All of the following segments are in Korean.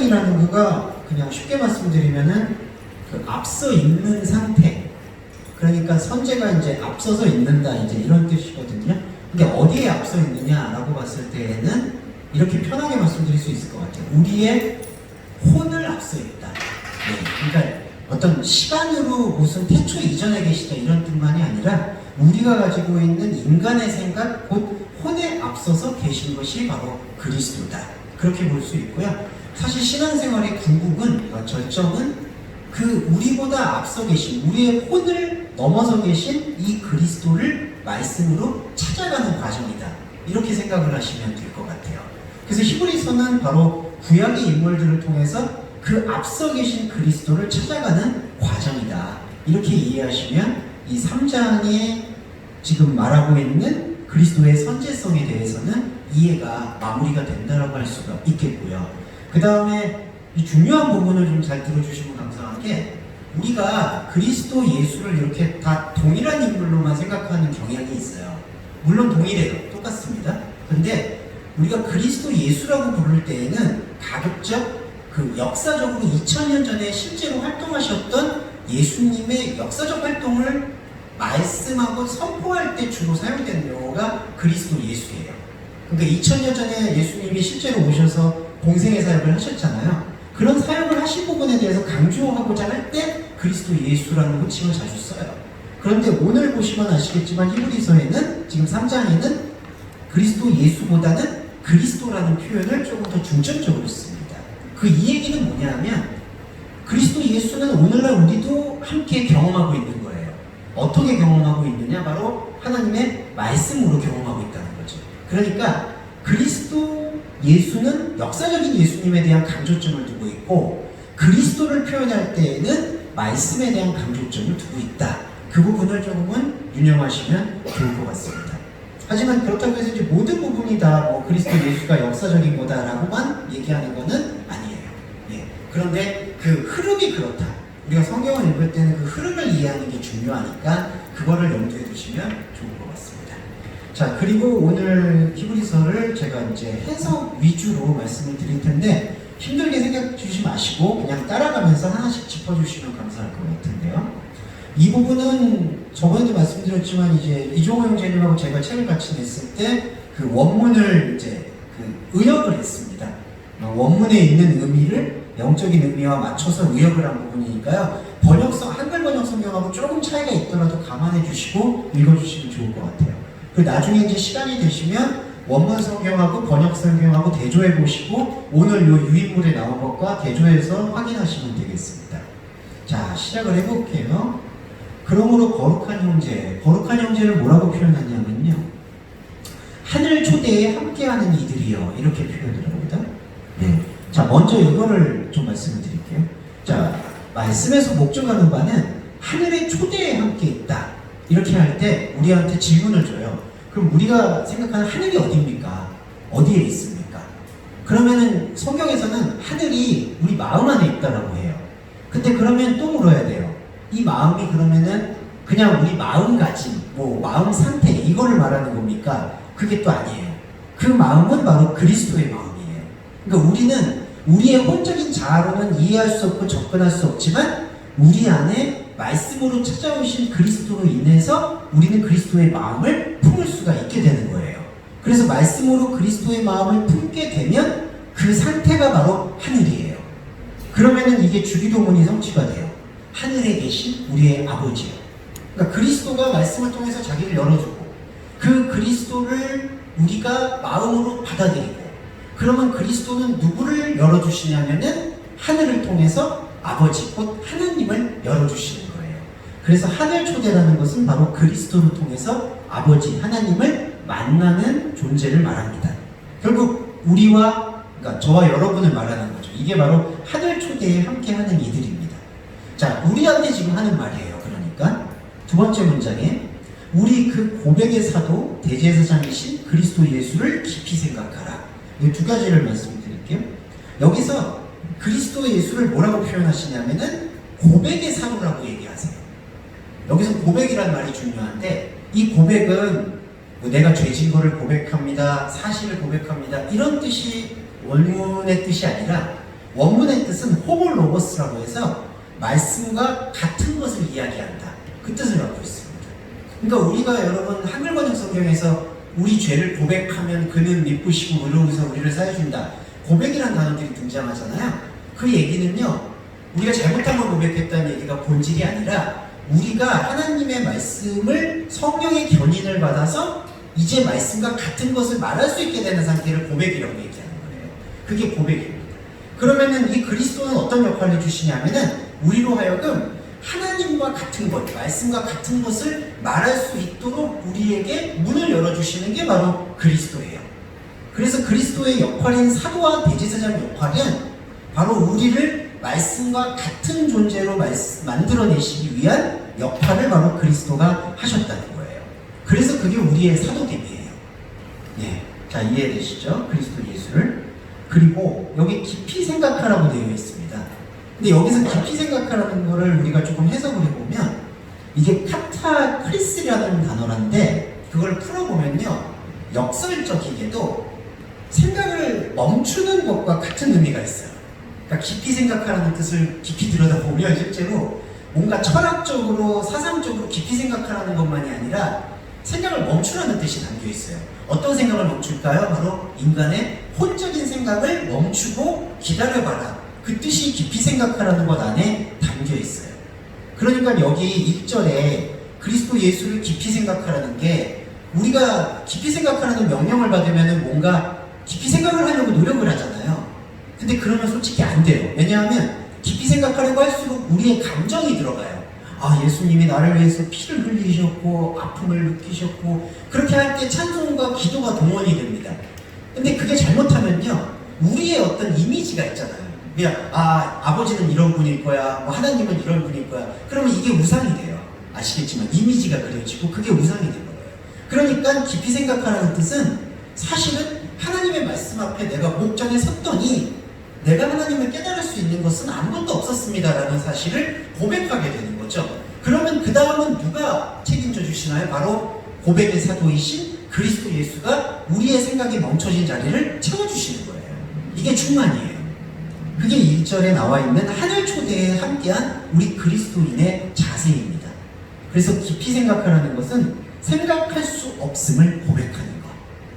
신앙이라는 거가 그냥 쉽게 말씀드리면은 그 앞서 있는 상태, 그러니까 선제가 이제 앞서서 있는다 이제 이런 뜻이거든요. 근데 어디에 앞서 있느냐라고 봤을 때에는 이렇게 편하게 말씀드릴 수 있을 것 같아요. 우리의 혼을 앞서 있다. 네, 그러니까 어떤 시간으로 무슨 태초 이전에 계시다 이런 뜻만이 아니라 우리가 가지고 있는 인간의 생각, 곧 혼에 앞서서 계신 것이 바로 그리스도다. 그렇게 볼 수 있고요. 사실 신앙생활의 궁극은, 절정은 그 우리보다 앞서 계신, 우리의 혼을 넘어서 계신 이 그리스도를 말씀으로 찾아가는 과정이다. 이렇게 생각을 하시면 될 것 같아요. 그래서 히브리서는 바로 구약의 인물들을 통해서 그 앞서 계신 그리스도를 찾아가는 과정이다. 이렇게 이해하시면 이 3장에 지금 말하고 있는 그리스도의 선제성에 대해서는 이해가 마무리가 된다라고 할 수가 있겠고요. 그 다음에 이 중요한 부분을 좀 잘 들어주시면 감사한 게, 우리가 그리스도 예수를 이렇게 다 동일한 인물로만 생각하는 경향이 있어요. 물론 동일해요. 똑같습니다. 근데 우리가 그리스도 예수라고 부를 때에는 가급적 그 역사적으로 2000년 전에 실제로 활동하셨던 예수님의 역사적 활동을 말씀하고 선포할 때 주로 사용되는 용어가 그리스도 예수예요. 그러니까 2000년 전에 예수님이 실제로 오셔서 공생의 사역을 하셨잖아요. 그런 사역을 하신 부분에 대해서 강조하고자 할 때 그리스도 예수라는 호칭을 자주 써요. 그런데 오늘 보시면 아시겠지만 히브리서에는, 지금 3장에는 그리스도 예수보다는 그리스도라는 표현을 조금 더 중점적으로 씁니다. 그 이 얘기는 뭐냐 하면, 그리스도 예수는 오늘날 우리도 함께 경험하고 있는 거예요. 어떻게 경험하고 있느냐? 바로 하나님의 말씀으로 경험하고 있다는 거죠. 그러니까 그리스도 예수는 역사적인 예수님에 대한 강조점을 두고 있고, 그리스도를 표현할 때에는 말씀에 대한 강조점을 두고 있다. 그 부분을 조금은 유념하시면 좋을 것 같습니다. 하지만 그렇다고 해서 이제 모든 부분이 다 뭐 그리스도 예수가 역사적인 거다라고만 얘기하는 것은 아니에요. 예. 그런데 그 흐름이 그렇다. 우리가 성경을 읽을 때는 그 흐름을 이해하는 게 중요하니까 그거를 염두에 두시면 좋을 것 같습니다. 자, 그리고 오늘 히브리서를 제가 이제 해석 위주로 말씀을 드릴 텐데, 힘들게 생각해 주지 마시고 그냥 따라가면서 하나씩 짚어주시면 감사할 것 같은데요. 이 부분은 저번에도 말씀드렸지만 이제 이종호 형제님하고 제가 책을 같이 냈을 때 그 원문을 이제 그 의역을 했습니다. 원문에 있는 의미를 영적인 의미와 맞춰서 의역을 한 부분이니까요. 번역성, 한글 번역 성경하고 조금 차이가 있더라도 감안해 주시고 읽어주시면 좋을 것 같아요. 그 나중에 이제 시간이 되시면 원문 성경하고 번역 성경하고 대조해 보시고 오늘 요 유인물에 나온 것과 대조해서 확인하시면 되겠습니다. 자, 시작을 해볼게요. 그러므로 거룩한 형제를 뭐라고 표현하냐면요, 하늘 초대에 함께하는 이들이요, 이렇게 표현을 합니다. 네. 자, 먼저 이거를 좀 말씀을 드릴게요. 자, 말씀에서 목적하는 바는 하늘의 초대에 함께 있다. 이렇게 할 때 우리한테 질문을 줘요. 그럼 우리가 생각하는 하늘이 어디입니까? 어디에 있습니까? 그러면은 성경에서는 하늘이 우리 마음 안에 있다라고 해요. 근데 그러면 또 물어야 돼요. 이 마음이 그러면은 그냥 우리 마음가짐, 뭐 마음 상태, 이거를 말하는 겁니까? 그게 또 아니에요. 그 마음은 바로 그리스도의 마음이에요. 그러니까 우리는 우리의 혼적인 자아로는 이해할 수 없고 접근할 수 없지만 우리 안에 말씀으로 찾아오신 그리스도로 인해서 우리는 그리스도의 마음을 품을 수가 있게 되는 거예요. 그래서 말씀으로 그리스도의 마음을 품게 되면 그 상태가 바로 하늘이에요. 그러면은 이게 주기도문이 성취가 돼요. 하늘에 계신 우리의 아버지요. 그러니까 그리스도가 말씀을 통해서 자기를 열어주고 그 그리스도를 우리가 마음으로 받아들이고, 그러면 그리스도는 누구를 열어주시냐면은 하늘을 통해서 아버지, 곧 하나님을 열어주시는 거예요. 그래서 하늘 초대라는 것은 바로 그리스도를 통해서 아버지, 하나님을 만나는 존재를 말합니다. 결국 우리와, 그러니까 저와 여러분을 말하는 거죠. 이게 바로 하늘 초대에 함께하는 이들입니다. 자, 우리한테 지금 하는 말이에요. 그러니까 두 번째 문장에 우리 그 고백의 사도 대제사장이신 그리스도 예수를 깊이 생각하라. 이 두 가지를 말씀드릴게요. 여기서 그리스도 예수를 뭐라고 표현하시냐면은 고백의 사도라고 얘기하세요. 여기서 고백이라는 말이 중요한데, 이 고백은 뭐 내가 죄진 거를 고백합니다, 사실을 고백합니다, 이런 뜻이 원문의 뜻이 아니라 원문의 뜻은 호모로고스라고 해서 말씀과 같은 것을 이야기한다. 그 뜻을 갖고 있습니다. 그러니까 우리가 여러분 한글 번역 성경에서 우리 죄를 고백하면 그는 미쁘시고 의로우셔서 우리를 사해준다. 고백이라는 단어들이 등장하잖아요. 그 얘기는요, 우리가 잘못한 걸 고백했다는 얘기가 본질이 아니라 우리가 하나님의 말씀을 성령의 견인을 받아서 이제 말씀과 같은 것을 말할 수 있게 되는 상태를 고백이라고 얘기하는 거예요. 그게 고백입니다. 그러면은 이 그리스도는 어떤 역할을 해주시냐면은 우리로 하여금 하나님과 같은 것, 말씀과 같은 것을 말할 수 있도록 우리에게 문을 열어주시는 게 바로 그리스도예요. 그래서 그리스도의 역할인 사도와 대제사장 역할은 바로 우리를 말씀과 같은 존재로 만들어내시기 위한 역할을 바로 그리스도가 하셨다는 거예요. 그래서 그게 우리의 사도됨이에요. 네, 자, 이해되시죠? 그리스도 예수를. 그리고 여기 깊이 생각하라고 되어 있습니다. 근데 여기서 깊이 생각하라는 거를 우리가 조금 해석을 해보면 이게 카타크리스라는 단어란데 그걸 풀어보면요, 역설적이게도 생각을 멈추는 것과 같은 의미가 있어요. 그러니까 깊이 생각하라는 뜻을 깊이 들여다보면 실제로 뭔가 철학적으로 사상적으로 깊이 생각하라는 것만이 아니라 생각을 멈추라는 뜻이 담겨 있어요. 어떤 생각을 멈출까요? 바로 인간의 혼적인 생각을 멈추고 기다려봐라. 그 뜻이 깊이 생각하라는 것 안에 담겨 있어요. 그러니까 여기 1절에 그리스도 예수를 깊이 생각하라는 게 우리가 깊이 생각하라는 명령을 받으면 뭔가 깊이 생각을 하려고 노력을 하잖아요. 근데 그러면 솔직히 안 돼요. 왜냐하면 깊이 생각하려고 할수록 우리의 감정이 들어가요. 아, 예수님이 나를 위해서 피를 흘리셨고 아픔을 느끼셨고 그렇게 할 때 찬송과 기도가 동원이 됩니다. 근데 그게 잘못하면요, 우리의 어떤 이미지가 있잖아요. 그냥 아버지는 이런 분일 거야, 뭐 하나님은 이런 분일 거야. 그러면 이게 우상이 돼요. 아시겠지만 이미지가 그려지고 그게 우상이 되는 거예요. 그러니까 깊이 생각하라는 뜻은 사실은 하나님의 말씀 앞에 내가 목전에 섰더니 내가 하나님을 깨달을 수 있는 것은 아무것도 없었습니다라는 사실을 고백하게 되는 거죠. 그러면 그 다음은 누가 책임져 주시나요? 바로 고백의 사도이신 그리스도 예수가 우리의 생각이 멈춰진 자리를 채워주시는 거예요. 이게 충만이에요. 그게 1절에 나와 있는 하늘 초대에 함께한 우리 그리스도인의 자세입니다. 그래서 깊이 생각하라는 것은 생각할 수 없음을 고백하는 거.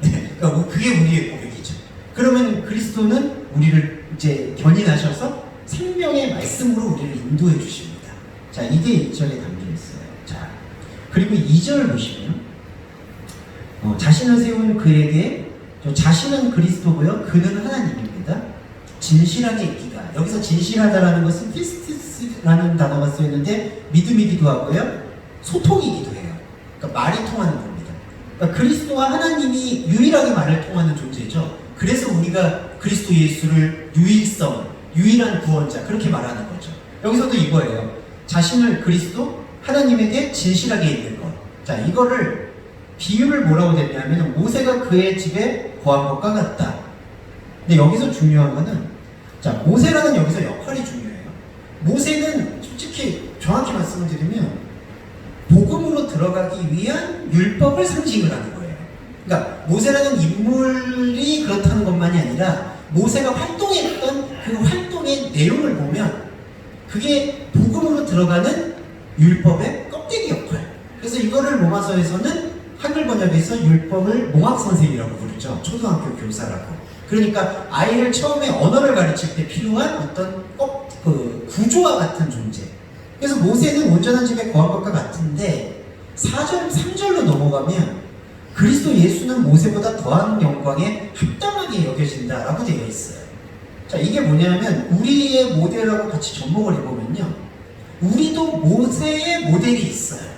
그러니까 그게 우리의 고백이죠. 그러면 그리스도는 우리를 이제 견인하셔서 생명의 말씀으로 우리를 인도해 주십니다. 자, 이게 1절에 담겨 있어요. 자, 그리고 2절 보시면 자신을 세운 그에게 자신은 그리스도고요, 그는 하나님입니다. 진실하게 있기가. 여기서 진실하다라는 것은 피스티스라는 단어가 쓰였는데 믿음이기도 하고요, 소통이기도 해요. 그러니까 말이 통하는 겁니다. 그러니까 그리스도와 하나님이 유일하게 말을 통하는 존재죠. 그래서 우리가 그리스도 예수를 유일성, 유일한 구원자 그렇게 말하는 거죠. 여기서도 이거예요. 자신을 그리스도, 하나님에게 진실하게 있는 것. 자, 이거를 비유를 뭐라고 됐냐면 모세가 그의 집에 거한 것과 같다. 근데 여기서 중요한 거는, 자, 모세라는 여기서 역할이 중요해요. 모세는 솔직히 정확히 말씀을 드리면 복음으로 들어가기 위한 율법을 상징을 하는 거예요. 그러니까 모세라는 인물이 그렇다는 것만이 아니라 모세가 활동했던 그 활동의 내용을 보면 그게 복음으로 들어가는 율법의 껍데기 역할. 그래서 이거를 로마서에서는 한글 번역에서 율법을 몽학선생이라고 부르죠. 초등학교 교사라고. 그러니까 아이를 처음에 언어를 가르칠 때 필요한 어떤 구조와 같은 존재. 그래서 모세는 온전한 집에 거한 것과 같은데 4절, 3절로 넘어가면 그리스도 예수는 모세보다 더한 영광에 합당하게 여겨진다라고 되어 있어요. 자, 이게 뭐냐면 우리의 모델하고 같이 접목을 해보면요, 우리도 모세의 모델이 있어요.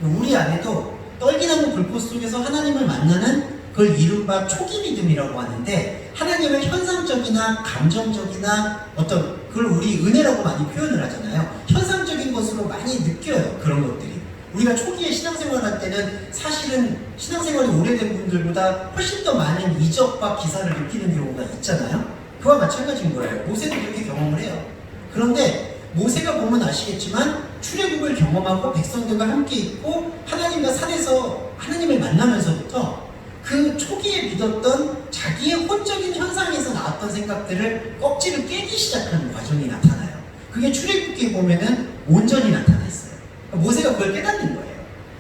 우리 안에도 떨기나무 불꽃 속에서 하나님을 만나는 그걸 이른바 초기 믿음이라고 하는데, 하나님을 현상적이나 감정적이나 어떤 그걸 우리 은혜라고 많이 표현을 하잖아요. 현상적인 것으로 많이 느껴요. 그런 것들이. 우리가 초기에 신앙생활 할 때는 사실은 신앙생활이 오래된 분들보다 훨씬 더 많은 이적과 기사를 느끼는 경우가 있잖아요. 그와 마찬가지인 거예요. 모세도 그렇게 경험을 해요. 그런데 모세가 보면 아시겠지만 출애굽을 경험하고 백성들과 함께 있고 하나님과 산에서 하나님을 만나면서부터 그 초기에 믿었던 자기의 혼적인 현상에서 나왔던 생각들을 껍질을 깨기 시작하는 과정이 나타나요. 그게 출애굽기에 보면은 온전히 나타나 있어요. 모세가 그걸 깨닫는 거예요.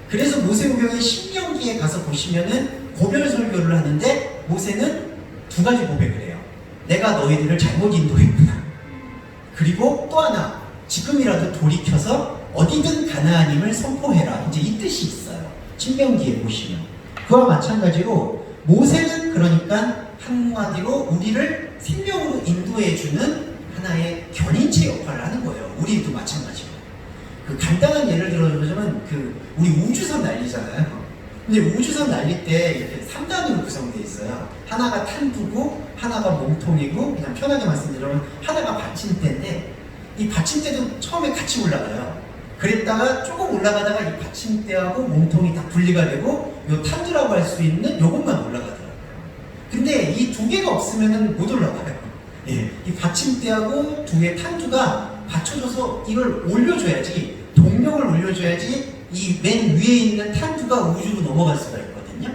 그래서 모세오경의 신명기에 가서 보시면은 고별 설교를 하는데 모세는 두 가지 고백을 해요. 내가 너희들을 잘못 인도했구나. 그리고 또 하나, 지금이라도 돌이켜서 어디든 가나안임을 선포해라. 이제 이 뜻이 있어요. 신명기에 보시면. 그와 마찬가지로 모세는 그러니까 한마디로 우리를 생명으로 인도해주는 하나의 견인체 역할을 하는 거예요. 우리도 마찬가지로. 그 간단한 예를 들어주면 우리 우주선 날리잖아요. 근데 우주선 날릴 때 이렇게 3단으로 구성되어 있어요. 하나가 탄두고 하나가 몸통이고, 그냥 편하게 말씀드리면 하나가 받침대인데, 이 받침대도 처음에 같이 올라가요. 그랬다가 조금 올라가다가 이 받침대하고 몸통이 다 분리가 되고 요 탄두라고 할 수 있는 요것만 올라가더라고요. 근데 이 두 개가 없으면 못 올라가요. 예, 이 받침대하고 두 개의 탄두가 받쳐줘서 이걸 올려줘야지, 동력을 올려줘야지 이 맨 위에 있는 탄두가 우주로 넘어갈 수가 있거든요.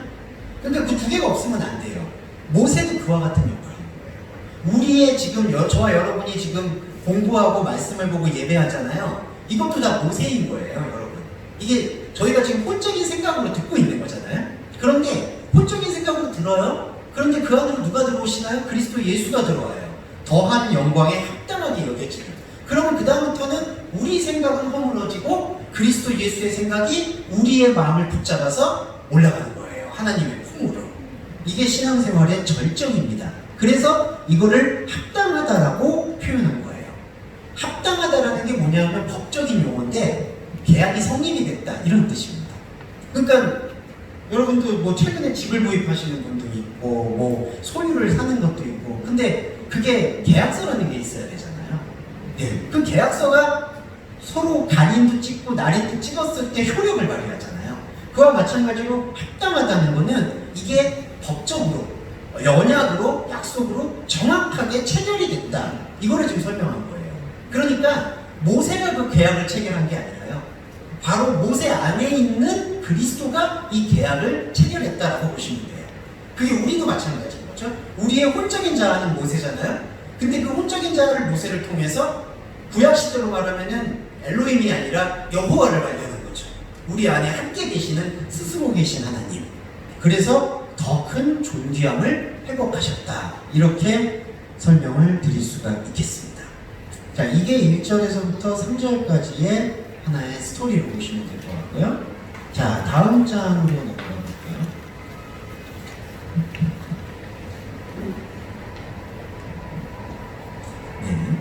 그러니까 그 두 개가 없으면 안 돼요. 모세도 그와 같은 역할인 거예요. 우리의 지금 저와 여러분이 지금 공부하고 말씀을 보고 예배하잖아요. 이것도 다 모세인 거예요, 여러분. 이게 저희가 지금 혼적인 생각으로 듣고 있는 거잖아요. 그런데 혼적인 생각으로 들어요. 그런데 그 안으로 누가 들어오시나요? 그리스도 예수가 들어와요. 더한 영광에 합당하게 여겨지는. 그러면 그 다음부터는 우리 생각은 허물어지고 그리스도 예수의 생각이 우리의 마음을 붙잡아서 올라가는 거예요. 하나님의 품으로. 이게 신앙생활의 절정입니다. 그래서 이거를 합당하다라고 표현한 거예요. 합당하다라는 게 뭐냐면 법적인 용어인데 계약이 성립이 됐다 이런 뜻입니다. 그러니까 여러분도 뭐 최근에 집을 구입하시는 분도 있고 뭐 소유를 사는 것도 있고, 근데 그게 계약서라는 게 있어야 되잖아요. 네. 그 계약서가 서로 간인도 찍고 날인도 찍었을 때 효력을 발휘하잖아요. 그와 마찬가지로 합당하다는 거는 이게 법적으로, 언약으로, 약속으로 정확하게 체결이 됐다. 이거를 지금 설명한 거예요. 그러니까 모세가 그 계약을 체결한 게 아니라요. 바로 모세 안에 있는 그리스도가 이 계약을 체결했다라고 보시면 돼요. 그게 우리도 마찬가지인 거죠. 우리의 혼적인 자아는 모세잖아요. 근데 그 혼적인 자아를 모세를 통해서 구약시대로 말하면은 엘로힘이 아니라 여호와를 말하는 거죠. 우리 안에 함께 계시는, 스스로 계신 하나님. 그래서 더 큰 존귀함을 회복하셨다. 이렇게 설명을 드릴 수가 있겠습니다. 자, 이게 1절에서부터 3절까지의 하나의 스토리를 보시면 될 것 같고요. 자, 다음 장으로 넘어가 볼게요. 네.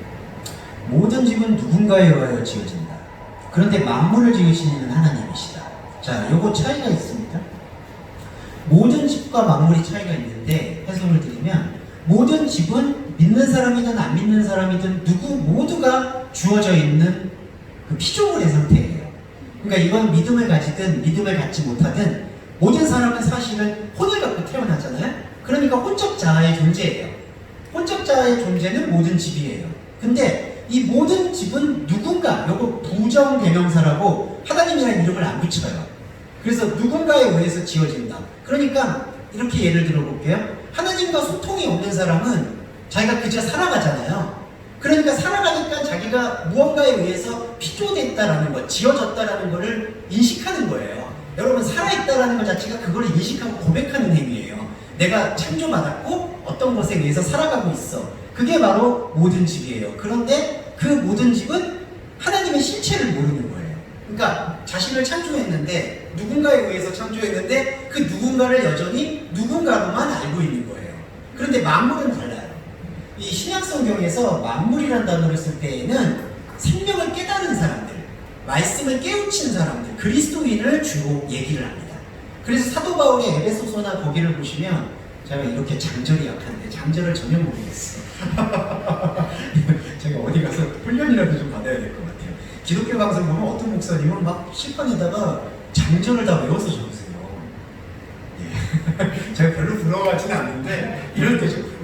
모든 집은 누군가에 의하여 지어진다. 그런데 만물을 지으시는 하나님이시다. 자, 요거 차이가 있습니다. 모든 집과 만물이 차이가 있는데 해석을 드리면, 모든 집은 믿는 사람이든 안 믿는 사람이든 누구 모두가 주어져 있는 그 피조물의 상태예요. 그러니까 이건 믿음을 가지든 믿음을 갖지 못하든 모든 사람은 사실은 혼을 갖고 태어나잖아요. 그러니까 혼적 자아의 존재예요. 혼적 자아의 존재는 모든 집이에요. 근데 이 모든 집은 누군가, 요거 부정 대명사라고 하나님이라는 이름을 안 붙여요. 그래서 누군가에 의해서 지어진다. 그러니까 이렇게 예를 들어볼게요. 하나님과 소통이 없는 사람은 자기가 그저 살아가잖아요. 그러니까 살아가니까 자기가 무언가에 의해서 피조됐다라는 것, 지어졌다라는 것을 인식하는 거예요. 여러분, 살아있다라는 것 자체가 그걸 인식하고 고백하는 행위예요. 내가 창조받았고 어떤 것에 의해서 살아가고 있어. 그게 바로 모든 집이에요. 그런데 그 모든 집은 하나님의 실체를 모르는 거예요. 그러니까 자신을 창조했는데, 누군가에 의해서 창조했는데 그 누군가를 여전히 누군가로만 알고 있는 거예요. 그런데 만물은 달라요. 이 신약성경에서 만물이라는 단어를 쓸 때에는 생명을 깨달은 사람들, 말씀을 깨우친 사람들, 그리스도인을 주로 얘기를 합니다. 그래서 사도 바울의 에베소서나 거기를 보시면, 제가 이렇게 장절이 약한데 장절을 전혀 모르겠어요. 제가 어디 가서 훈련이라도 좀 받아야 될 것 같아요. 기독교 방송 보면 어떤 목사님은 막 실판에다가 장절을 다 외워서 적으세요. 예. 제가 별로 부러워하지는 않는데 이럴 때 좀 부러워요.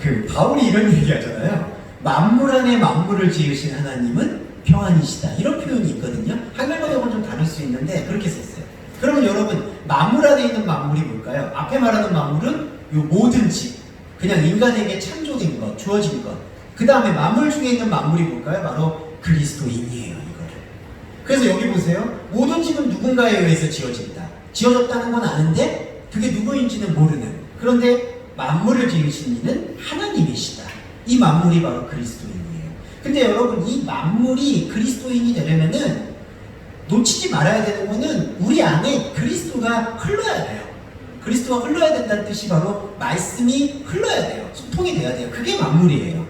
그 바울이 이런 얘기 하잖아요. 만물 안에 만물을 지으신 하나님은 평안이시다. 이런 표현이 있거든요. 한글번역은 좀 다를 수 있는데 그렇게 썼어요. 그러면 여러분, 만물 안에 있는 만물이 뭘까요? 앞에 말하는 만물은 요 모든 집, 그냥 인간에게 창조된 것, 주어진 것. 그 다음에 만물 중에 있는 만물이 뭘까요? 바로 그리스도인이에요, 이거를. 그래서 여기 보세요. 모든 집은 누군가에 의해서 지어진다. 지어졌다는 건 아는데 그게 누구인지는 모르는. 그런데 만물을 지으신 이는 하나님이시다. 이 만물이 바로 그리스도인이에요. 근데 여러분, 이 만물이 그리스도인이 되려면은 놓치지 말아야 되는 거는 우리 안에 그리스도가 흘러야 돼요. 그리스도가 흘러야 된다는 뜻이 바로 말씀이 흘러야 돼요. 소통이 돼야 돼요. 그게 만물이에요.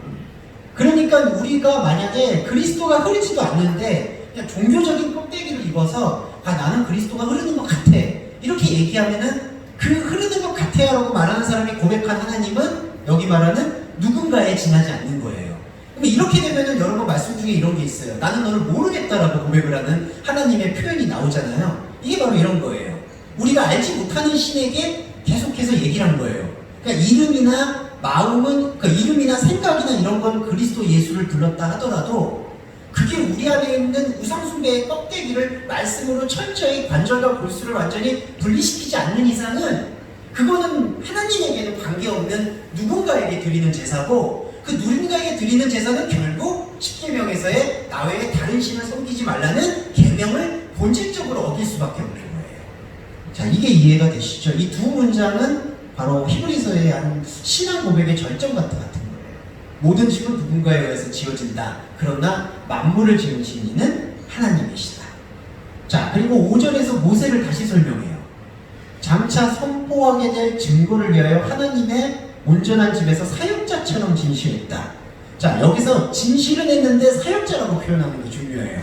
그러니까 우리가 만약에 그리스도가 흐르지도 않는데 그냥 종교적인 껍데기를 입어서 나는 그리스도가 흐르는 것 같아, 이렇게 얘기하면은 그 흐르는 것 같아요 라고 말하는 사람이 고백한 하나님은 여기 말하는 누군가에 지나지 않는 거예요. 이렇게 되면은 여러분, 말씀 중에 이런 게 있어요. 나는 너를 모르겠다라고 고백을 하는 하나님의 표현이 나오잖아요. 이게 바로 이런 거예요. 우리가 알지 못하는 신에게 계속해서 얘기를 한 거예요. 그러니까 이름이나 마음은, 그러니까 이름이나 생각이나 이런 건 그리스도 예수를 불렀다 하더라도 그게 우리 안에 있는 우상숭배의 껍데기를 말씀으로 철저히 관절과 골수를 완전히 분리시키지 않는 이상은 그거는 하나님에게는 관계없는 누군가에게 드리는 제사고, 그 누군가에게 드리는 제사는 결국 십계명에서의 나 외에 다른 신을 섬기지 말라는 계명을 본질적으로 어길 수밖에 없는 거예요. 자, 이게 이해가 되시죠? 이 두 문장은 바로 히브리서의 한 신앙 고백의 절정 같은 거예요. 모든 집은 누군가에 의해서 지어진다. 그러나 만물을 지으신 이는 하나님이시다. 자, 그리고 5절에서 모세를 다시 설명해요. 장차 선포하게 될 증거를 위하여 하나님의 온전한 집에서 사역자처럼 진실했다. 자, 여기서 진실은 했는데 사역자라고 표현하는 게 중요해요.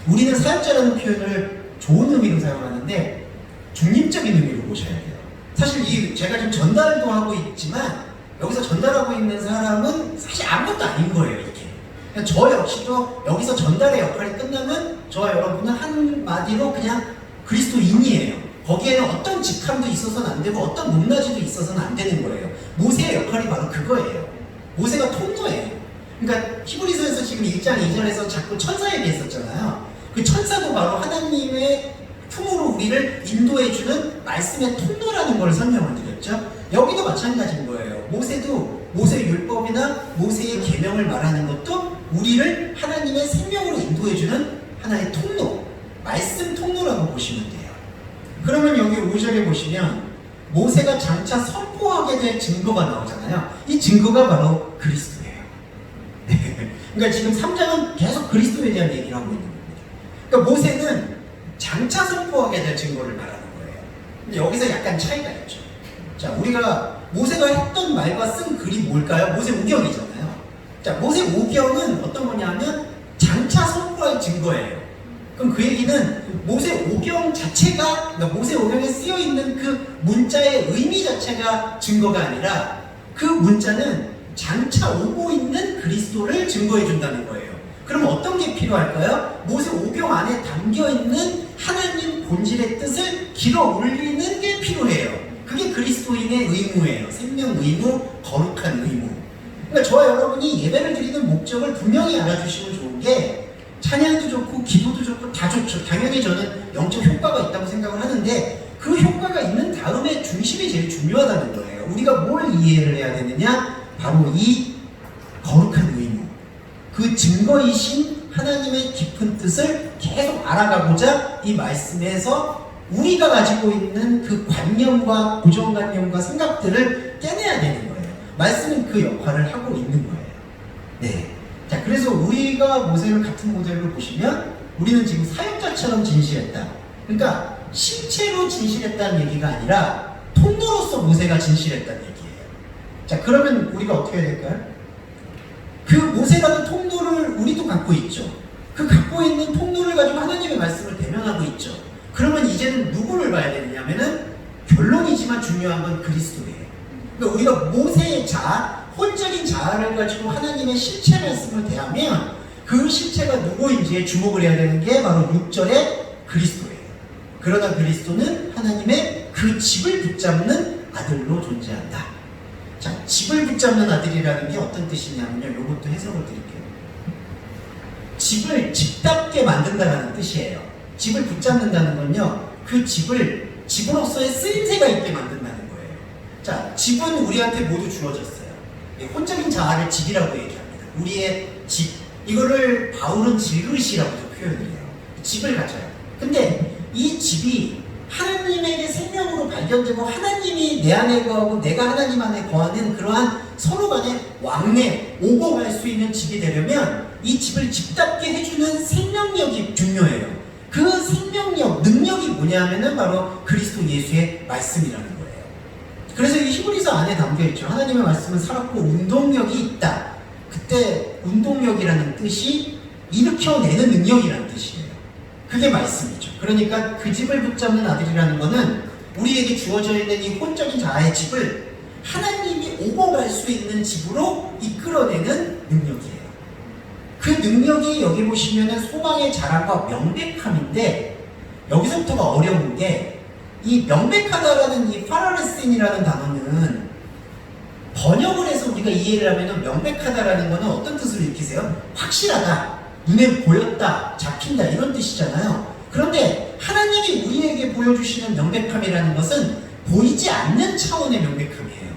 우리는 사역자라는 표현을 좋은 의미로 사용하는데 중립적인 의미로 보셔야 돼요. 사실 제가 지금 전달도 하고 있지만 여기서 전달하고 있는 사람은 사실 아무것도 아닌 거예요, 이게. 저 역시도 여기서 전달의 역할이 끝나면 저와 여러분은 한마디로 그냥 그리스도인이에요. 거기에는 어떤 직함도 있어서는 안 되고 어떤 높낮이도 있어서는 안 되는 거예요. 모세의 역할이 바로 그거예요. 모세가 통로예요. 그러니까 히브리서에서 지금 1장 2절에서 자꾸 천사 얘기했었잖아요. 그 천사도 바로 하나님의 품으로 우리를 인도해주는 말씀의 통로라는 걸 설명을 드렸죠. 여기도 마찬가지인 거예요. 모세도 모세의 율법이나 모세의 계명을 말하는 것도 우리를 하나님의 생명으로 인도해주는 하나의 통로, 말씀 통로라고 보시면 돼요. 그러면 여기 5절에 보시면 모세가 장차 선포하게 될 증거가 나오잖아요. 이 증거가 바로 그리스도예요. 네. 그러니까 지금 3장은 계속 그리스도에 대한 얘기를 하고 있는 겁니다. 그러니까 모세는 장차 선포하게 될 증거를 말하는 거예요. 근데 여기서 약간 차이가 있죠. 자, 우리가 모세가 했던 말과 쓴 글이 뭘까요? 모세 오경이잖아요. 자, 모세 오경은 어떤 거냐면 장차 선포할 증거예요. 그럼 그 얘기는 모세 오경 자체가, 그러니까 모세 오경에 쓰여 있는 그 문자의 의미 자체가 증거가 아니라 그 문자는 장차 오고 있는 그리스도를 증거해 준다는 거예요. 그럼 어떤 게 필요할까요? 모세 오경 안에 담겨 있는 하나님 본질의 뜻을 길어 올리는 게 필요해요. 그게 그리스도인의 의무예요. 생명 의무, 거룩한 의무. 그러니까 저와 여러분이 예배를 드리는 목적을 분명히 알아주시면 좋은 게, 찬양도 좋고 기도도 좋고 다 좋죠. 당연히 저는 영적 효과가 있다고 생각을 하는데 그 효과가 있는 다음에 중심이 제일 중요하다는 거예요. 우리가 뭘 이해를 해야 되느냐? 바로 이 거룩한 의무, 그 증거이신 하나님의 깊은 뜻을 계속 알아가고자 이 말씀에서 우리가 가지고 있는 그 관념과 고정관념과 생각들을 깨내야 되는 거예요. 말씀은 그 역할을 하고 있는 거예요. 네. 자, 그래서 우리가 모세를 같은 모델로 보시면 우리는 지금 사역자처럼 진실했다. 그러니까 실체로 진실했다는 얘기가 아니라 통로로서 모세가 진실했다는 얘기예요. 자, 그러면 우리가 어떻게 해야 될까요? 그 모세라는 통로를 우리도 갖고 있죠. 그 갖고 있는 통로를 가지고 하나님의 말씀을 대면하고 있죠. 그러면 이제는 누구를 봐야 되느냐면은 결론이지만 중요한 건 그리스도예요. 그러니까 우리가 모세의 자아, 혼적인 자아를 가지고 하나님의 실체 말씀을 대하면 그 실체가 누구인지에 주목을 해야 되는 게 바로 6절의 그리스도예요. 그러나 그리스도는 하나님의 그 집을 붙잡는 아들로 존재한다. 자, 집을 붙잡는 아들이라는 게 어떤 뜻이냐면요, 이것도 해석을 드릴게요. 집을 집답게 만든다는 뜻이에요. 집을 붙잡는다는 건요, 그 집을 집으로서의 쓰임새가 있게 만든다는 거예요. 자, 집은 우리한테 모두 주어졌어요. 혼적인 자아를 집이라고 얘기합니다. 우리의 집. 이거를 바울은 질그릇이라고도 표현을 해요. 집을 가져요. 근데 이 집이 하나님에게 생명으로 발견되고 하나님이 내 안에 거하고 내가 하나님 안에 거하는 그러한 서로 간의 왕래, 오버갈 수 있는 집이 되려면 이 집을 집답게 해주는 생명력이 중요해요. 그 생명력, 능력이 뭐냐면은 바로 그리스도 예수의 말씀이라는 거예요. 그래서 이 히브리서 안에 담겨있죠. 하나님의 말씀은 살았고 운동력이 있다. 그때 운동력이라는 뜻이 일으켜내는 능력이라는 뜻이에요. 그게 말씀이죠. 그러니까 그 집을 붙잡는 아들이라는 것은 우리에게 주어져 있는 이 혼적인 자아의 집을 하나님이 오버갈 수 있는 집으로 이끌어내는 능력이에요. 그 능력이 여기 보시면은 소망의 자랑과 명백함인데 여기서부터가 어려운 게 이 명백하다라는 이 파라레센이라는 단어는 번역을 해서 우리가 이해를 하면은 명백하다라는 거는 어떤 뜻으로 읽히세요? 확실하다, 눈에 보였다, 잡힌다 이런 뜻이잖아요. 그런데 하나님이 우리에게 보여주시는 명백함이라는 것은 보이지 않는 차원의 명백함이에요.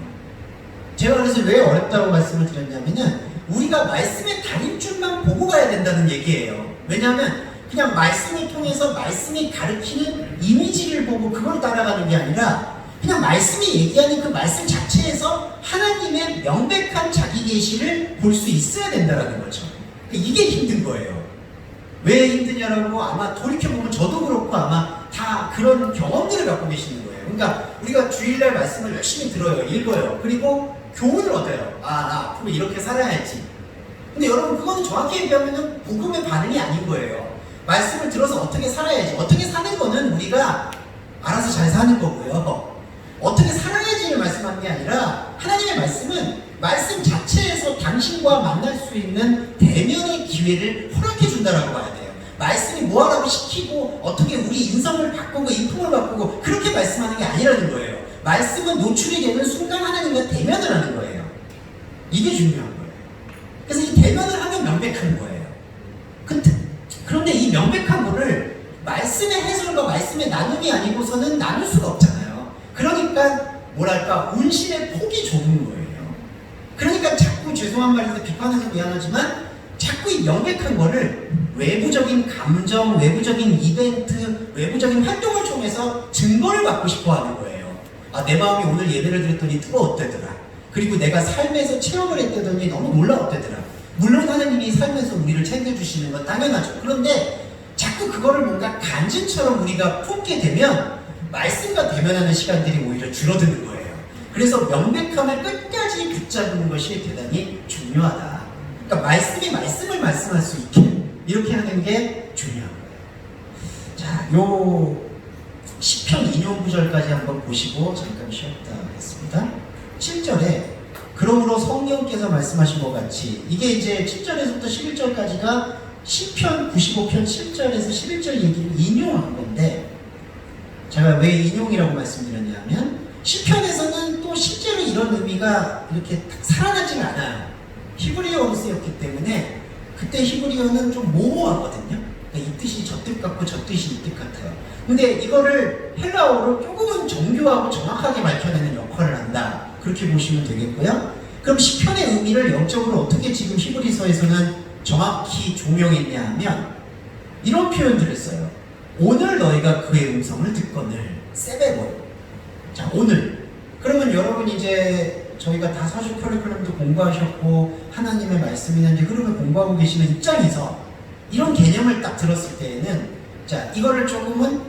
제가 그래서 왜 어렵다고 말씀을 드렸냐면은 우리가 말씀의 다림줄만 보고 가야 된다는 얘기예요. 왜냐하면 그냥 말씀을 통해서 말씀이 가르치는 이미지를 보고 그걸 따라가는 게 아니라 그냥 말씀이 얘기하는 그 말씀 자체에서 하나님의 명백한 자기 계시를 볼 수 있어야 된다는 거죠. 이게 힘든 거예요. 왜 힘드냐라고 아마 돌이켜보면 저도 그렇고 아마 다 그런 경험들을 갖고 계시는 거예요. 그러니까 우리가 주일날 말씀을 열심히 들어요, 읽어요. 그리고 교훈을 얻어요. 아, 나 앞으로 이렇게 살아야지. 근데 여러분 그거는 정확히 얘기하면 복음의 반응이 아닌 거예요. 말씀을 들어서 어떻게 살아야지. 어떻게 사는 거는 우리가 알아서 잘 사는 거고요. 어떻게 살아야지를 말씀하는 게 아니라 하나님의 말씀은 말씀 자체에서 당신과 만날 수 있는 대면의 기회를 허락해 준다라고 봐야 돼요. 말씀이 뭐하라고 시키고 어떻게 우리 인성을 바꾸고 인품을 바꾸고 그렇게 말씀하는 게 아니라는 거예요. 말씀은 노출이 되는 순간 하나님과 대면을 하는 거예요. 이게 중요한 거예요. 그래서 이 대면을 하면 명백한 거예요. 그런데 이 명백한 거를 말씀의 해설과 말씀의 나눔이 아니고서는 나눌 수가 없잖아요. 그러니까 뭐랄까 운신의 폭이 좁은 거예요. 그러니까 자꾸 죄송한 말에서 비판해서 미안하지만 자꾸 이 명백한 거를 외부적인 감정, 외부적인 이벤트, 외부적인 활동을 통해서 증거를 받고 싶어 하는 거예요. 아, 내 마음이 오늘 예배를 드렸더니 뜨거웠대더라. 그리고 내가 삶에서 체험을 했다더니 너무 놀라웠대더라. 물론 하나님이 삶에서 우리를 챙겨주시는 건 당연하죠. 그런데 자꾸 그거를 뭔가 간증처럼 우리가 품게 되면 말씀과 대면하는 시간들이 오히려 줄어드는 거예요. 그래서 명백함을 끝까지 붙잡는 것이 대단히 중요하다. 그러니까 말씀이 말씀을 말씀할 수 있게 이렇게 하는 게 중요한 거예요. 자, 요 시편 인용 구절까지 한번 보시고 잠깐 쉬었다 하겠습니다. 7절에 그러므로 성령께서 말씀하신 것 같이 이게 이제 7절에서부터 11절까지가 시편 95편 7절에서 11절 얘기를 인용한 건데 제가 왜 인용이라고 말씀드렸냐면 시편에서는 또 실제로 이런 의미가 이렇게 살아나지가 않아요. 히브리어로 쓰였기 때문에 그때 히브리어는 좀 모호하거든요. 그러니까 이 뜻이 저 뜻 같고 저 뜻이 이 뜻 같아요. 근데 이거를 헬라어로 조금은 정교하고 정확하게 밝혀내는 역할을 한다. 그렇게 보시면 되겠고요. 그럼 시편의 의미를 영적으로 어떻게 지금 히브리서에서는 정확히 조명했냐 하면 이런 표현들을 써요. 오늘 너희가 그의 음성을 듣거늘 세베고. 자, 오늘. 그러면 여러분 이제 저희가 다 사주 커리큘럼도 공부하셨고 하나님의 말씀이나 이제 흐름을 공부하고 계시는 입장에서 이런 개념을 딱 들었을 때에는 자, 이거를 조금은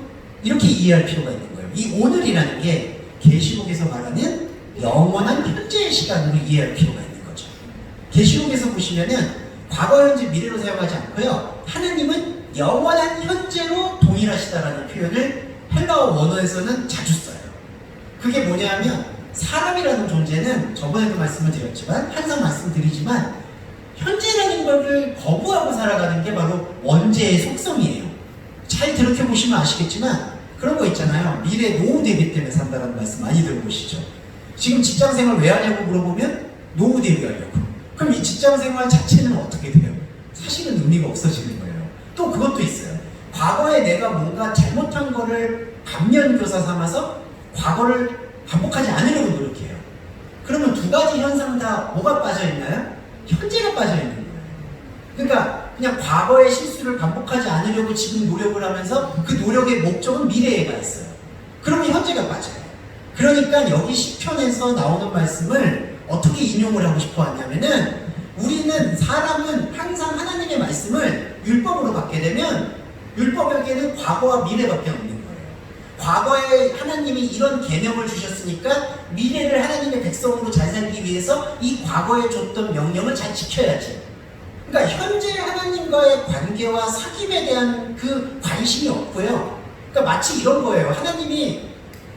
이렇게 이해할 필요가 있는 거예요. 이 오늘이라는 게 계시록에서 말하는 영원한 현재의 시간으로 이해할 필요가 있는 거죠. 계시록에서 보시면은 과거, 현재, 미래로 사용하지 않고요. 하나님은 영원한 현재로 동일하시다라는 표현을 헬라어 원어에서는 자주 써요. 그게 뭐냐면 사람이라는 존재는 저번에도 말씀을 드렸지만 항상 말씀드리지만 현재라는 것을 거부하고 살아가는 게 바로 원죄의 속성이에요. 잘 들여다보시면 아시겠지만 그런 거 있잖아요. 미래 노후 대비 때문에 산다는 말씀 많이 들어보시죠. 지금 직장생활 왜 하냐고 물어보면 노후 대비하려고. 그럼 이 직장생활 자체는 어떻게 돼요? 사실은 의미가 없어지는 거예요. 또 그것도 있어요. 과거에 내가 뭔가 잘못한 거를 반면교사 삼아서 과거를 반복하지 않으려고 노력해요. 그러면 두 가지 현상 다 뭐가 빠져있나요? 현재가 빠져있는 거예요. 그러니까 그냥 과거의 실수를 반복하지 않으려고 지금 노력을 하면서 그 노력의 목적은 미래에 가 있어요. 그러면 현재가 빠져요. 그러니까 여기 시편에서 나오는 말씀을 어떻게 인용을 하고 싶어 하냐면은 우리는 사람은 항상 하나님의 말씀을 율법으로 받게 되면 율법에게는 과거와 미래밖에 없는 거예요. 과거에 하나님이 이런 계명을 주셨으니까 미래를 하나님의 백성으로 잘 살기 위해서 이 과거에 줬던 명령을 잘 지켜야지. 그러니까 현재 하나님과의 관계와 사귐에 대한 그 관심이 없고요. 그러니까 마치 이런 거예요. 하나님이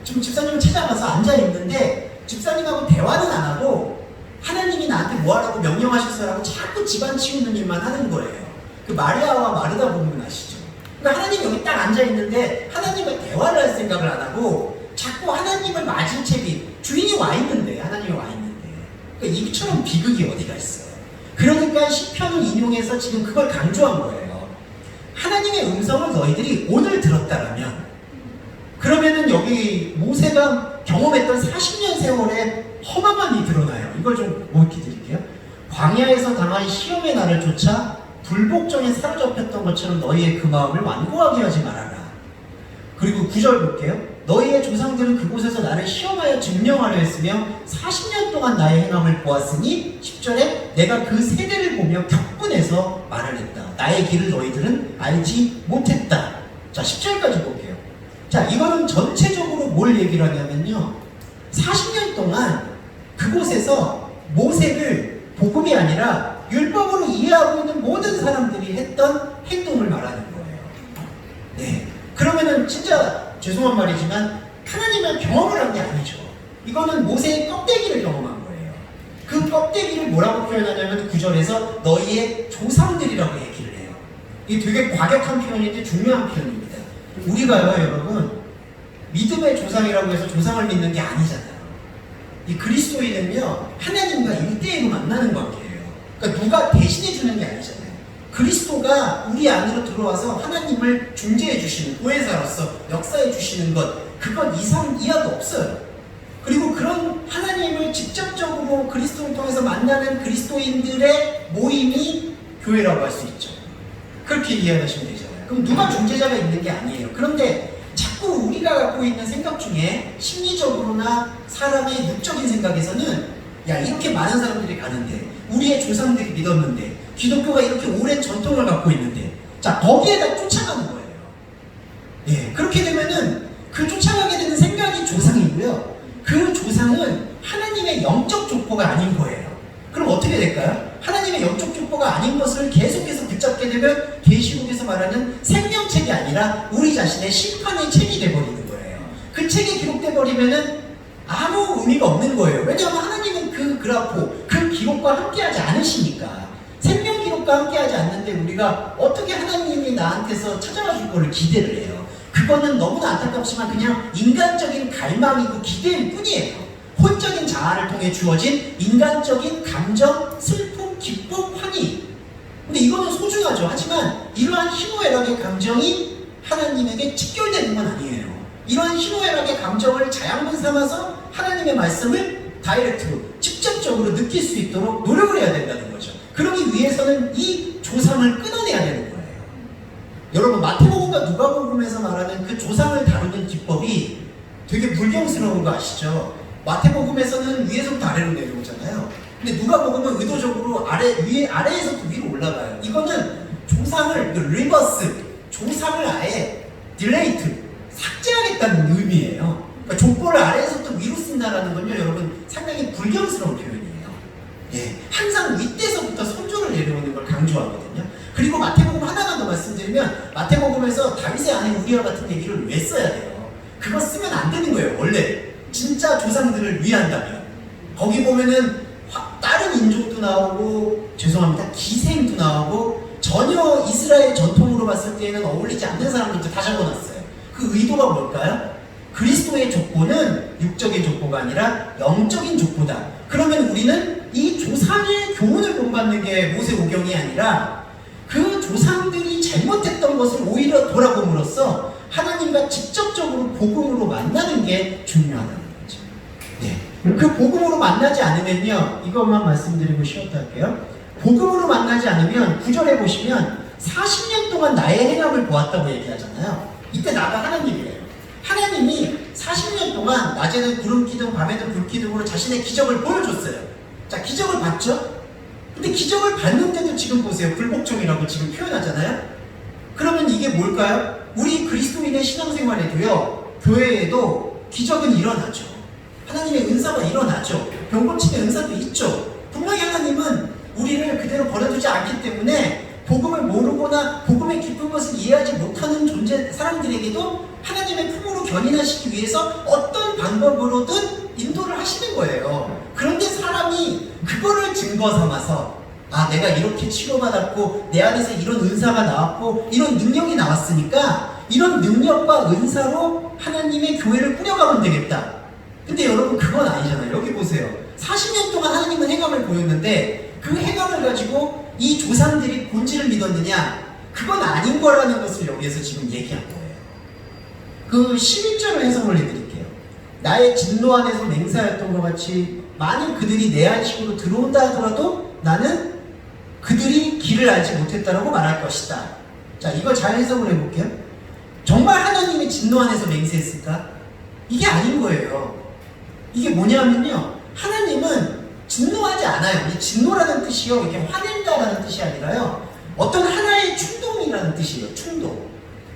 지금 집사님을 찾아가서 앉아있는데 집사님하고 대화는 안 하고 하나님이 나한테 뭐 하라고 명령하셨어라고 자꾸 집안 치우는 일만 하는 거예요. 그 마리아와 마르다 보면 아시죠? 그러니까 하나님이 여기 딱 앉아있는데 하나님과 대화를 할 생각을 안 하고 자꾸 하나님을 맞은 채비 주인이 와 있는데 하나님이 와 있는데 그러니까 이처럼 비극이 어디가 있어요. 그러니까 시편을 인용해서 지금 그걸 강조한 거예요. 하나님의 음성을 너희들이 오늘 들었다라면 그러면은 여기 모세가 경험했던 40년 세월의 허망함이 드러나요. 이걸 좀 모욕해 드릴게요. 광야에서 당한 시험의 날을 쫓아 불복종에 사로잡혔던 것처럼 너희의 그 마음을 완고하게 하지 말아라. 그리고 9절 볼게요. 너희의 조상들은 그곳에서 나를 시험하여 증명하려 했으며 40년 동안 나의 행함을 보았으니 10절에 내가 그 세대를 보며 격분해서 말을 했다. 나의 길을 너희들은 알지 못했다. 자, 10절까지 볼게요. 자, 이거는 전체적으로 뭘 얘기를 하냐면요. 40년 동안 그곳에서 모세를 복음이 아니라 율법으로 이해하고 있는 모든 사람들이 했던 행동을 말하는 거예요. 네. 그러면은 진짜 죄송한 말이지만 하나님을 경험을 한 게 아니죠. 이거는 모세의 껍데기를 경험한 거예요. 그 껍데기를 뭐라고 표현하냐면 9절에서 너희의 조상들이라고 얘기를 해요. 이게 되게 과격한 표현인데 중요한 표현입니다. 우리가요, 여러분, 믿음의 조상이라고 해서 조상을 믿는 게 아니잖아요. 이 그리스도인은요, 하나님과 1대1로 만나는 관계예요. 그러니까 누가 대신해 주는 게 아니잖아요. 그리스도가 우리 안으로 들어와서 하나님을 중재해 주시는, 보혜사로서 역사해 주시는 것, 그건 이하도 없어요. 그리고 그런 하나님을 직접적으로 그리스도를 통해서 만나는 그리스도인들의 모임이 교회라고 할 수 있죠. 그렇게 이해하시면 되잖아요. 그럼 누가 중재자가 있는 게 아니에요. 그런데 자꾸 우리가 갖고 있는 생각 중에 심리적으로나 사람의 육적인 생각에서는 야, 이렇게 많은 사람들이 가는데 우리의 조상들이 믿었는데 기독교가 이렇게 오랜 전통을 갖고 있는데 자, 거기에다 쫓아가는 거예요. 예, 그렇게 되면은 그 쫓아가게 되는 생각이 조상이고요. 그 조상은 하나님의 영적 족보가 아닌 거예요. 그럼 어떻게 될까요? 하나님의 영적 족보가 아닌 것을 계속해서 붙잡게 되면 계시록에서 말하는 생명책이 아니라 우리 자신의 심판의 책이 돼버리는 거예요. 그 책이 기록돼 버리면은 아무 의미가 없는 거예요. 왜냐하면 하나님은 그 그라포, 그 기록과 함께하지 않으시니까. 생명 기록과 함께하지 않는데 우리가 어떻게 하나님이 나한테서 찾아와 줄 거를 기대를 해요. 그거는 너무나 안타깝지만 그냥 인간적인 갈망이고 기대일 뿐이에요. 혼적인 자아를 통해 주어진 인간적인 감정, 슬픔, 기쁨, 환희. 근데 이거는 소중하죠. 하지만 이러한 희노애락의 감정이 하나님에게 직결되는 건 아니에요. 이러한 희노애락의 감정을 자양분 삼아서 하나님의 말씀을 다이렉트로, 직접적으로 느낄 수 있도록 노력을 해야 된다는 거죠. 그러기 위해서는 이 조상을 끊어내야 되는 거예요. 여러분, 마태복음과 누가복음에서 말하는 그 조상을 다루는 기법이 되게 불경스러운 거 아시죠? 마태복음에서는 위에서부터 아래로 내려오잖아요. 근데 누가복음은 의도적으로 아래에서부터 위로 올라가요. 이거는 조상을, 리버스, 조상을 아예 딜레이트, 삭제하겠다는 의미예요. 그러니까 족보를 아래에서부터 위로 쓴다라는 건요, 여러분, 상당히 불경스러운 표현이에요. 예, 항상 윗대서부터 선조를 내려오는 걸 강조하거든요. 그리고 마태복음 하나만 더 말씀드리면 마태복음에서 다윗의 아내 우리아 같은 얘기를 왜 써야 돼요? 그거 쓰면 안 되는 거예요. 원래 진짜 조상들을 위한다면 거기 보면은 다른 인종도 나오고, 죄송합니다, 기생도 나오고, 전혀 이스라엘 전통으로 봤을 때에는 어울리지 않는 사람들도 다 적어놨어요. 그 의도가 뭘까요? 그리스도의 족보는 육적인 족보가 아니라 영적인 족보다. 그러면 우리는 이 조상의 교훈을 본받는 게 모세오경이 아니라 그 조상들이 잘못했던 것을 오히려 돌아봄으로써 하나님과 직접적으로 복음으로 만나는 게 중요하다는 거죠. 네. 그 복음으로 만나지 않으면요, 이것만 말씀드리고 쉬었다 할게요. 복음으로 만나지 않으면 9절에 보시면 40년 동안 나의 행함을 보았다고 얘기하잖아요. 이때 나가 하나님이래요. 하나님이 40년 동안 낮에는 구름 기둥, 밤에는 불 기둥으로 자신의 기적을 보여줬어요. 자, 기적을 봤죠? 근데 기적을 봤는데도 지금 보세요. 불복종이라고 지금 표현하잖아요. 그러면 이게 뭘까요? 우리 그리스도인의 신앙생활에도요, 교회에도 기적은 일어나죠. 하나님의 은사가 일어나죠. 병 고침의 은사도 있죠. 분명히 하나님은 우리를 그대로 버려두지 않기 때문에 복음을 모르거나 복음의 깊은 것을 이해하지 못하는 사람들에게도 하나님의 품으로 견인하시기 위해서 어떤 방법으로든 인도를 하시는 거예요. 그런데 사람이 그거를 증거 삼아서 내가 이렇게 치료받았고 내 안에서 이런 은사가 나왔고 이런 능력이 나왔으니까 이런 능력과 은사로 하나님의 교회를 꾸려가면 되겠다. 근데 여러분, 그건 아니잖아요. 여기 보세요. 40년 동안 하나님은 행함을 보였는데 그 행함을 가지고 이 조상들이 본질을 믿었느냐? 그건 아닌 거라는 것을 여기에서 지금 얘기한 거예요. 그 11절을 해석을 해드릴게요. 나의 진노 안에서 맹세하였던 것 같이 만일 그들이 내 안식으로 들어온다 하더라도 나는 그들이 길을 알지 못했다라고 말할 것이다. 자, 이걸 잘 해석을 해볼게요. 정말 하나님의 진노 안에서 맹세했을까? 이게 아닌 거예요. 이게 뭐냐면요, 하나님은 진노하지 않아요. 이 진노라는 뜻이요, 이게 화낸다라는 뜻이 아니라요, 어떤 하나의 충동이라는 뜻이에요. 충동.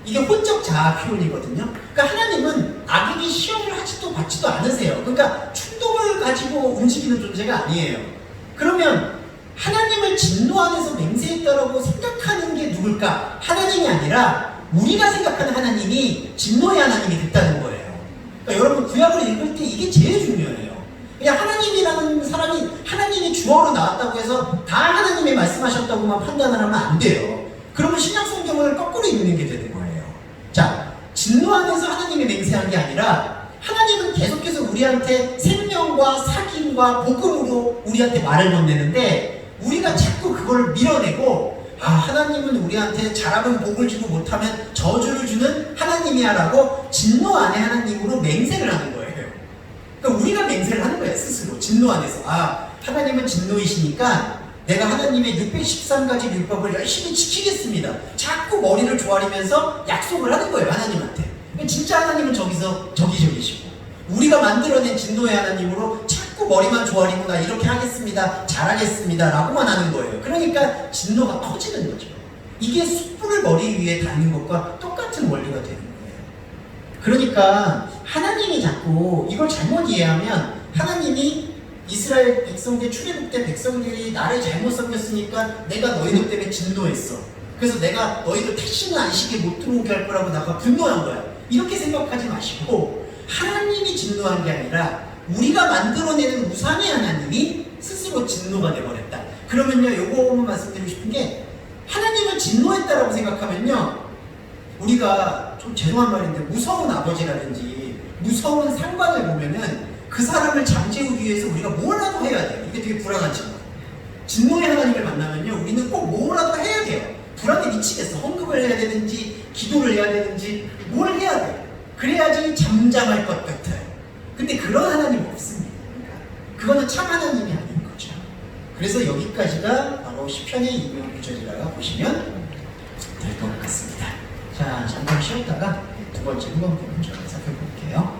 이게 혼적 자아 표현이거든요. 그러니까 하나님은 악에게 시험을 하지도 받지도 않으세요. 그러니까 충동을 가지고 움직이는 존재가 아니에요. 그러면 하나님을 진노 안에서 맹세했다라고 생각하는 게 누굴까? 하나님이 아니라 우리가 생각하는 하나님이 진노의 하나님이 됐다는 거예요. 그러니까 여러분, 구약을 읽을 때 이게 제일 중요해요. 그냥 하나님이라는 사람이 하나님이 주어로 나왔다고 해서 다 하나님이 말씀하셨다고만 판단을 하면 안 돼요. 그러면 신약 성경을 거꾸로 읽는 게 되는 거예요. 자, 진노 안에서 하나님이 맹세한 게 아니라 하나님은 계속해서 우리한테 생명과 사귐과 복음으로 우리한테 말을 건네는데 우리가 자꾸 그걸 밀어내고 하나님은 우리한테 잘하면 복을 주고 못하면 저주를 주는 하나님이야 라고 진노 안에 하나님으로 맹세를 하는 거예요. 그러니까 우리가 맹세를 하는 거예요, 스스로. 진노 안에서. 하나님은 진노이시니까 내가 하나님의 613가지 율법을 열심히 지키겠습니다. 자꾸 머리를 조아리면서 약속을 하는 거예요, 하나님한테. 진짜 하나님은 저기저기시고 우리가 만들어낸 진노의 하나님으로 자꾸 머리만 조아리고 나 이렇게 하겠습니다, 잘하겠습니다 라고만 하는 거예요. 그러니까 진노가 커지는 거죠. 이게 숯불을 머리 위에 닿는 것과 똑같은 원리가 되는 거예요. 그러니까 하나님이 자꾸 이걸 잘못 이해하면 하나님이 이스라엘 백성들 출애굽 때 백성들이 나를 잘못 섬겼으니까 내가 너희들 때문에 진노했어. 그래서 내가 너희들 다시는 안식에 못 들어오게 할 거라고 나가 분노한 거야. 이렇게 생각하지 마시고 하나님이 진노한 게 아니라 우리가 만들어내는 우상의 하나님이 스스로 진노가 돼버렸다. 그러면요, 요거만 말씀드리고 싶은 게 하나님을 진노했다라고 생각하면요, 우리가 좀 죄송한 말인데 무서운 아버지라든지 무서운 상관을 보면은 그 사람을 잠재우기 위해서 우리가 뭐라도 해야 돼요. 이게 되게 불안한 친구. 진노의 하나님을 만나면요, 우리는 꼭 뭐라도 해야 돼요. 불안에 미치겠어. 헌금을 해야 되는지 기도를 해야 되는지 뭘 해야 돼요. 그래야지 잠잠할 것 같아요. 근데 그런 하나님 없습니다. 그러니까 그거는 참 하나님이 아닌 거죠. 그래서 여기까지가 바로 시편의 209절이라고 보시면 될 것 같습니다. 자, 잠깐 쉬었다가 두 번째 한번 먼저 살펴볼게요.